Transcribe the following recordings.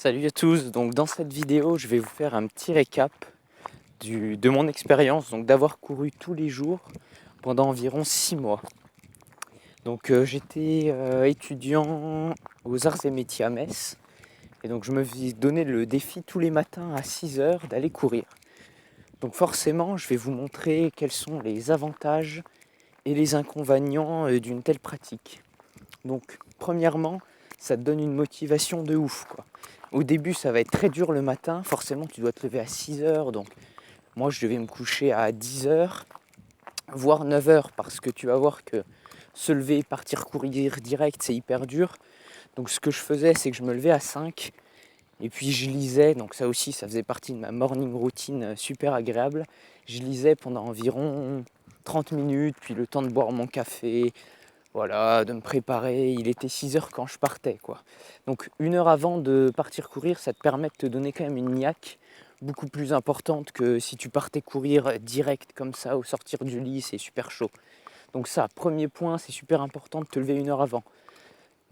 Salut à tous, donc dans cette vidéo je vais vous faire un petit récap de mon expérience donc d'avoir couru tous les jours pendant environ 6 mois. Donc j'étais étudiant aux arts et métiers à Metz et donc je me suis donné le défi tous les matins à 6 heures d'aller courir. Donc forcément je vais vous montrer quels sont les avantages et les inconvénients d'une telle pratique. Donc premièrement, ça te donne une motivation de ouf quoi. Au début ça va être très dur le matin, forcément tu dois te lever à 6 heures, donc moi je devais me coucher à 10 heures, voire 9 heures, parce que tu vas voir que se lever, partir courir direct c'est hyper dur. Donc ce que je faisais c'est que je me levais à 5 et puis je lisais, donc ça aussi ça faisait partie de ma morning routine super agréable. Je lisais pendant environ 30 minutes, puis le temps de boire mon café, voilà, de me préparer. Il était 6 heures quand je partais, quoi. Donc 1 heure avant de partir courir, ça te permet de te donner quand même une niaque beaucoup plus importante que si tu partais courir direct comme ça au sortir du lit, c'est super chaud. Donc ça, premier point, c'est super important de te lever 1 heure avant.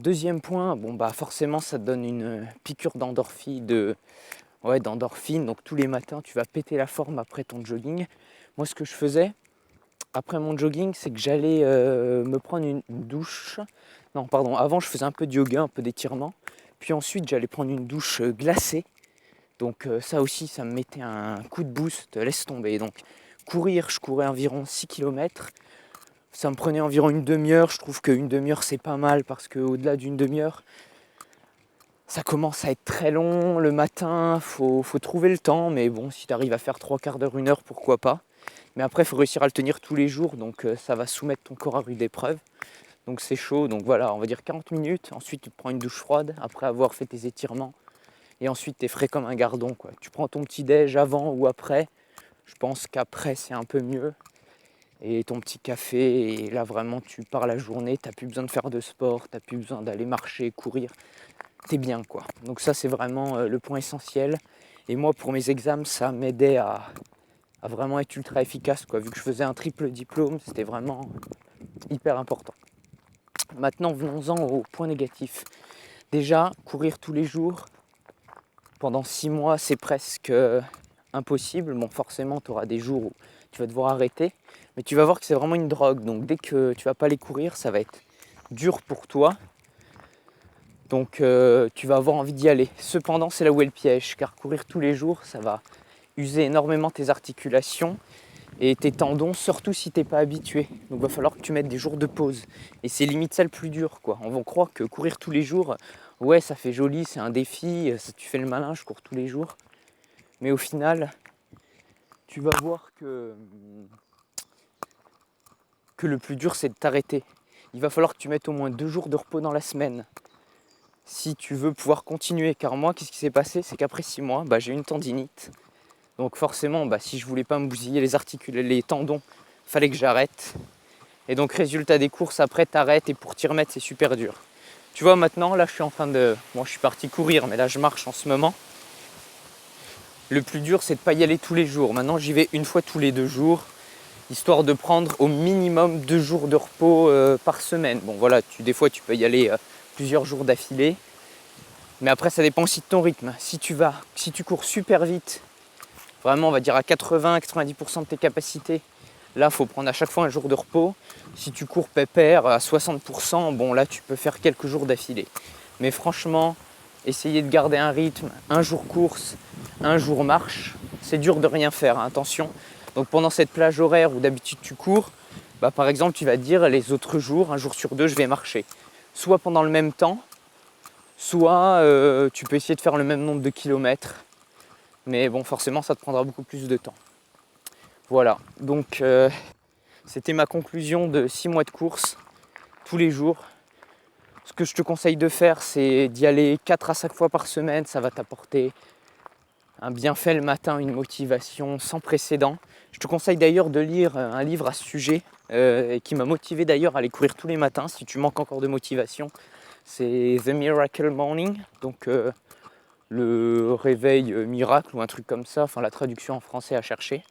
Deuxième point, bon bah forcément ça te donne une piqûre d'endorphine. Donc tous les matins, tu vas péter la forme après ton jogging. Moi, ce que je faisais, après mon jogging, c'est que j'allais me prendre une douche. Non, pardon, avant je faisais un peu de yoga, un peu d'étirement. Puis ensuite, j'allais prendre une douche glacée. Donc ça aussi, ça me mettait un coup de boost, laisse tomber. Donc courir, je courais environ 6 km. Ça me prenait environ une demi-heure. Je trouve qu'une demi-heure, c'est pas mal parce qu'au-delà d'une demi-heure, ça commence à être très long. Le matin, faut trouver le temps. Mais bon, si tu arrives à faire 3/4 d'heure, 1 heure, pourquoi pas. Mais après, il faut réussir à le tenir tous les jours, donc ça va soumettre ton corps à rude épreuve. Donc c'est chaud, donc voilà, on va dire 40 minutes. Ensuite, tu prends une douche froide après avoir fait tes étirements. Et ensuite, tu es frais comme un gardon, quoi. Tu prends ton petit déj avant ou après. Je pense qu'après, c'est un peu mieux. Et ton petit café, et là vraiment, tu pars la journée. Tu n'as plus besoin de faire de sport, tu n'as plus besoin d'aller marcher, courir. Tu es bien, quoi. Donc ça, c'est vraiment le point essentiel. Et moi, pour mes examens, ça m'aidait à vraiment être ultra efficace, quoi. Vu que je faisais un triple diplôme, c'était vraiment hyper important. Maintenant, venons-en au point négatif. Déjà, courir tous les jours pendant 6 mois, c'est presque impossible. Bon, forcément, tu auras des jours où tu vas devoir arrêter, mais tu vas voir que c'est vraiment une drogue. Donc, dès que tu vas pas aller courir, ça va être dur pour toi. Donc, tu vas avoir envie d'y aller. Cependant, c'est là où est le piège, car courir tous les jours, ça va user énormément tes articulations et tes tendons, surtout si t'es pas habitué. Donc il va falloir que tu mettes des jours de pause. Et c'est limite ça le plus dur, quoi. On va croire que courir tous les jours, ouais, ça fait joli, c'est un défi, tu fais le malin, je cours tous les jours. Mais au final, tu vas voir que le plus dur, c'est de t'arrêter. Il va falloir que tu mettes au moins 2 jours de repos dans la semaine si tu veux pouvoir continuer. Car moi, qu'est-ce qui s'est passé? C'est qu'après 6 mois, j'ai eu une tendinite. Donc forcément, si je voulais pas me bousiller les tendons, fallait que j'arrête. Et donc résultat des courses, après t'arrêtes et pour t'y remettre c'est super dur. Tu vois maintenant, là je suis en train de... Bon, je suis parti courir, mais là je marche en ce moment. Le plus dur c'est de pas y aller tous les jours. Maintenant j'y vais une fois tous les 2 jours, histoire de prendre au minimum 2 jours de repos par semaine. Bon voilà, des fois tu peux y aller plusieurs jours d'affilée. Mais après ça dépend aussi de ton rythme. Si tu cours super vite, vraiment on va dire à 80-90% de tes capacités, là, il faut prendre à chaque fois un jour de repos. Si tu cours pépère à 60%, bon là, tu peux faire quelques jours d'affilée. Mais franchement, essayer de garder un rythme, un jour course, un jour marche, c'est dur de rien faire, hein, attention. Donc pendant cette plage horaire où d'habitude tu cours, par exemple, tu vas te dire les autres jours, un jour sur 2, je vais marcher. Soit pendant le même temps, soit tu peux essayer de faire le même nombre de kilomètres. Mais bon, forcément, ça te prendra beaucoup plus de temps. Voilà, donc c'était ma conclusion de 6 mois de course, tous les jours. Ce que je te conseille de faire, c'est d'y aller 4 à 5 fois par semaine. Ça va t'apporter un bienfait le matin, une motivation sans précédent. Je te conseille d'ailleurs de lire un livre à ce sujet, qui m'a motivé d'ailleurs à aller courir tous les matins, si tu manques encore de motivation. C'est The Miracle Morning, donc le réveil miracle ou un truc comme ça, enfin la traduction en français à chercher.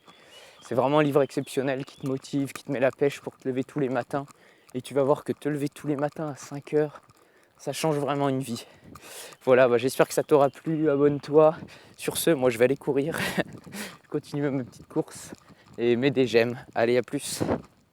C'est vraiment un livre exceptionnel qui te motive, qui te met la pêche pour te lever tous les matins. Et tu vas voir que te lever tous les matins à 5 heures, Ça change vraiment une vie. Voilà, j'espère que ça t'aura plu. Abonne-toi. Sur ce, moi je vais aller courir, continuer mes petites courses et mets des j'aime. Allez, à plus.